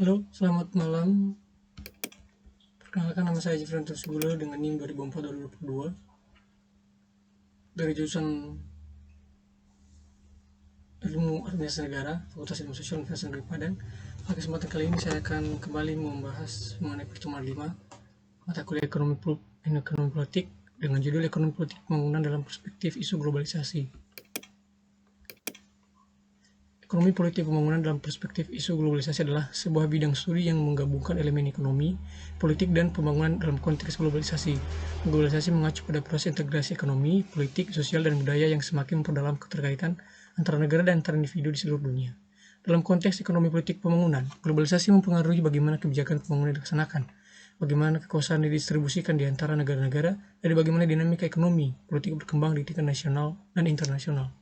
Halo, selamat malam. Perkenalkan nama saya Jifran Tersegula dengan NIM 2004-2022 dari jurusan Ilmu Administrasi Negara, Fakultas Ilmu Sosial Universitas Negeri Padang. Pada kesempatan kali ini saya akan kembali membahas mengenai pertemuan 5 mata kuliah ekonomi politik dengan judul Ekonomi Politik Pembangunan dalam Perspektif Isu Globalisasi. Ekonomi politik pembangunan dalam perspektif isu globalisasi adalah sebuah bidang studi yang menggabungkan elemen ekonomi, politik, dan pembangunan dalam konteks globalisasi. Globalisasi mengacu pada proses integrasi ekonomi, politik, sosial, dan budaya yang semakin memperdalam keterkaitan antara negara dan antar individu di seluruh dunia. Dalam konteks ekonomi politik pembangunan, globalisasi mempengaruhi bagaimana kebijakan pembangunan dilaksanakan, bagaimana kekuasaan didistribusikan di antara negara-negara, dan bagaimana dinamika ekonomi politik berkembang di tingkat nasional dan internasional.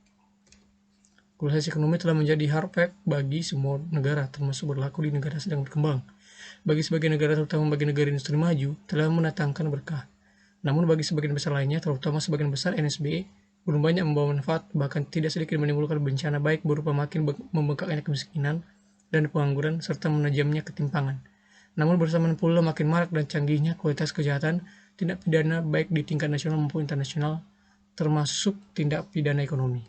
Globalisasi ekonomi telah menjadi hard fact bagi semua negara, termasuk berlaku di negara sedang berkembang. Bagi sebagian negara, terutama bagi negara industri maju, telah mendatangkan berkah. Namun bagi sebagian besar lainnya, terutama sebagian besar NSBE, belum banyak membawa manfaat, bahkan tidak sedikit menimbulkan bencana baik berupa makin membengkaknya kemiskinan dan pengangguran, serta menajamnya ketimpangan. Namun bersamaan pula makin marak dan canggihnya kualitas kejahatan, tindak pidana baik di tingkat nasional maupun internasional, termasuk tindak pidana ekonomi.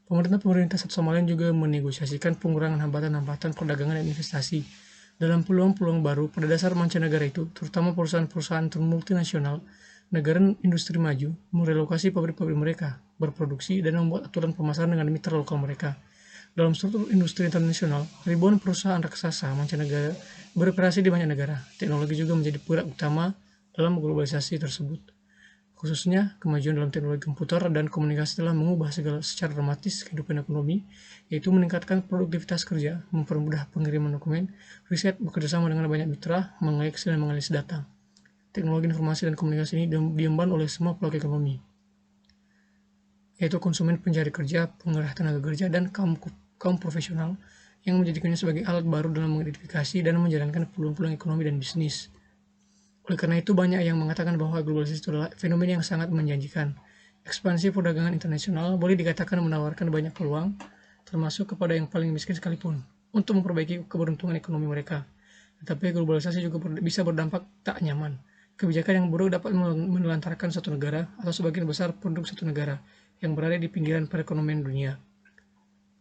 Pemerintah satu sama lain juga menegosiasikan pengurangan hambatan-hambatan perdagangan dan investasi. Dalam peluang-peluang baru pada dasar mancanegara itu, terutama perusahaan-perusahaan multinasional, negara industri maju merelokasi pabrik-pabrik mereka, berproduksi, dan membuat aturan pemasaran dengan mitra lokal mereka. Dalam struktur industri internasional, ribuan perusahaan raksasa mancanegara beroperasi di banyak negara. Teknologi juga menjadi pegerak utama dalam globalisasi tersebut. Khususnya, kemajuan dalam teknologi komputer dan komunikasi telah mengubah secara dramatis kehidupan ekonomi, yaitu meningkatkan produktivitas kerja, mempermudah pengiriman dokumen, riset, bekerjasama dengan banyak mitra, mengakses dan menganalisis data. Teknologi informasi dan komunikasi ini diemban oleh semua pelaku ekonomi, yaitu konsumen, pencari kerja, pengerah tenaga kerja, dan kaum profesional yang menjadikannya sebagai alat baru dalam mengidentifikasi dan menjalankan peluang-peluang ekonomi dan bisnis. Oleh karena itu, banyak yang mengatakan bahwa globalisasi itu adalah fenomena yang sangat menjanjikan. Ekspansi perdagangan internasional boleh dikatakan menawarkan banyak peluang, termasuk kepada yang paling miskin sekalipun, untuk memperbaiki keberuntungan ekonomi mereka. Tetapi globalisasi juga bisa berdampak tak nyaman. Kebijakan yang buruk dapat menelantarkan satu negara atau sebagian besar penduduk satu negara yang berada di pinggiran perekonomian dunia.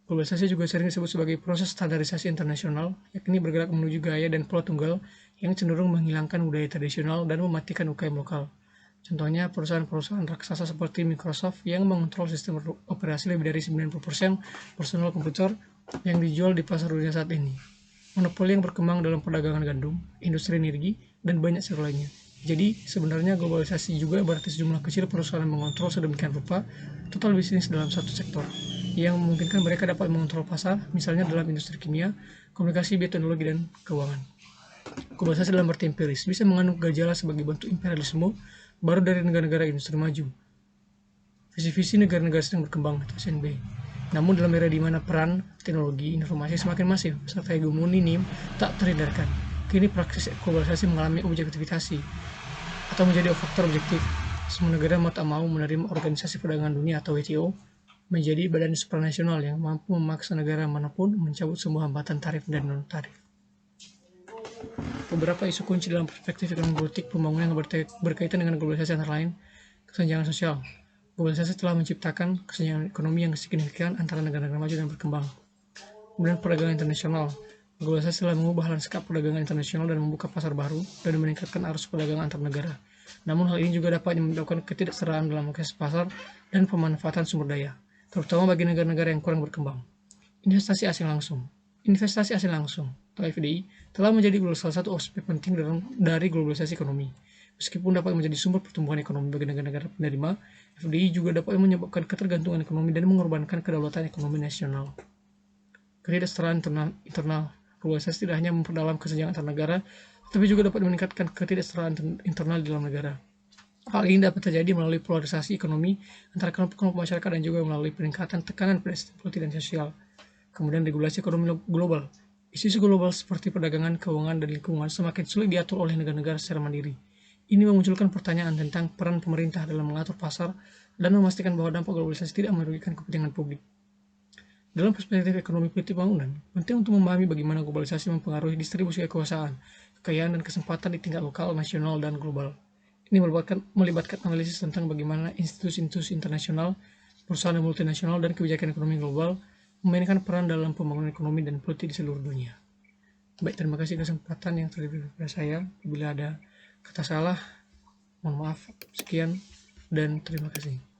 Globalisasi juga sering disebut sebagai proses standarisasi internasional, yakni bergerak menuju gaya dan pola tunggal yang cenderung menghilangkan budaya tradisional dan mematikan UKM lokal. Contohnya, perusahaan-perusahaan raksasa seperti Microsoft yang mengontrol sistem operasi lebih dari 90% personal komputer yang dijual di pasar dunia saat ini. Monopoli yang berkembang dalam perdagangan gandum, industri energi, dan banyak sektor lainnya. Jadi, sebenarnya globalisasi juga berarti sejumlah kecil perusahaan mengontrol sedemikian rupa total bisnis dalam satu sektor, yang memungkinkan mereka dapat mengontrol pasar, misalnya dalam industri kimia, komunikasi, bioteknologi, dan keuangan. Globalisasi dalam arti empiris bisa mengandung gejala sebagai bentuk imperialisme baru dari negara-negara industri maju, visi-visi negara-negara sedang berkembang atau SNB. Namun dalam era di mana peran teknologi informasi semakin masif serta hegemoni NIM tak terhindarkan, kini praksis globalisasi mengalami objektifikasi atau menjadi faktor objektif. Semua negara mau tak mau menerima Organisasi Perdagangan Dunia atau WTO menjadi badan supranasional yang mampu memaksa negara manapun mencabut semua hambatan tarif dan non-tarif. Beberapa isu kunci dalam perspektif ekonomi politik pembangunan yang berkaitan dengan globalisasi antara lain kesenjangan sosial. Globalisasi telah menciptakan kesenjangan ekonomi yang signifikan antara negara-negara maju dan berkembang. Kemudian perdagangan internasional. Globalisasi telah mengubah lanskap perdagangan internasional dan membuka pasar baru dan meningkatkan arus perdagangan antar negara. Namun hal ini juga dapat menyebabkan ketidaksetaraan dalam akses pasar dan pemanfaatan sumber daya, terutama bagi negara-negara yang kurang berkembang. Investasi asing langsung. Investasi asing langsung atau FDI telah menjadi salah satu aspek penting dari globalisasi ekonomi. Meskipun dapat menjadi sumber pertumbuhan ekonomi bagi negara-negara penerima, FDI juga dapat menyebabkan ketergantungan ekonomi dan mengorbankan kedaulatan ekonomi nasional. Ketidaksetaraan internal. Globalisasi tidak hanya memperdalam kesenjangan antar negara, tetapi juga dapat meningkatkan ketidaksetaraan internal di dalam negara. Hal ini dapat terjadi melalui polarisasi ekonomi antara kelompok masyarakat dan juga melalui peningkatan tekanan pada sistem politik dan sosial. Kemudian regulasi ekonomi global. Isu-isu global seperti perdagangan, keuangan, dan lingkungan semakin sulit diatur oleh negara-negara secara mandiri. Ini memunculkan pertanyaan tentang peran pemerintah dalam mengatur pasar dan memastikan bahwa dampak globalisasi tidak merugikan kepentingan publik. Dalam perspektif ekonomi politik pembangunan, penting untuk memahami bagaimana globalisasi mempengaruhi distribusi kekuasaan, kekayaan, dan kesempatan di tingkat lokal, nasional, dan global. Ini melibatkan analisis tentang bagaimana institusi-institusi internasional, perusahaan multinasional, dan kebijakan ekonomi global memainkan peran dalam pembangunan ekonomi dan politik di seluruh dunia. Baik, terima kasih kesempatan yang telah diberikan kepada saya. Bila ada kata salah, mohon maaf. Sekian dan terima kasih.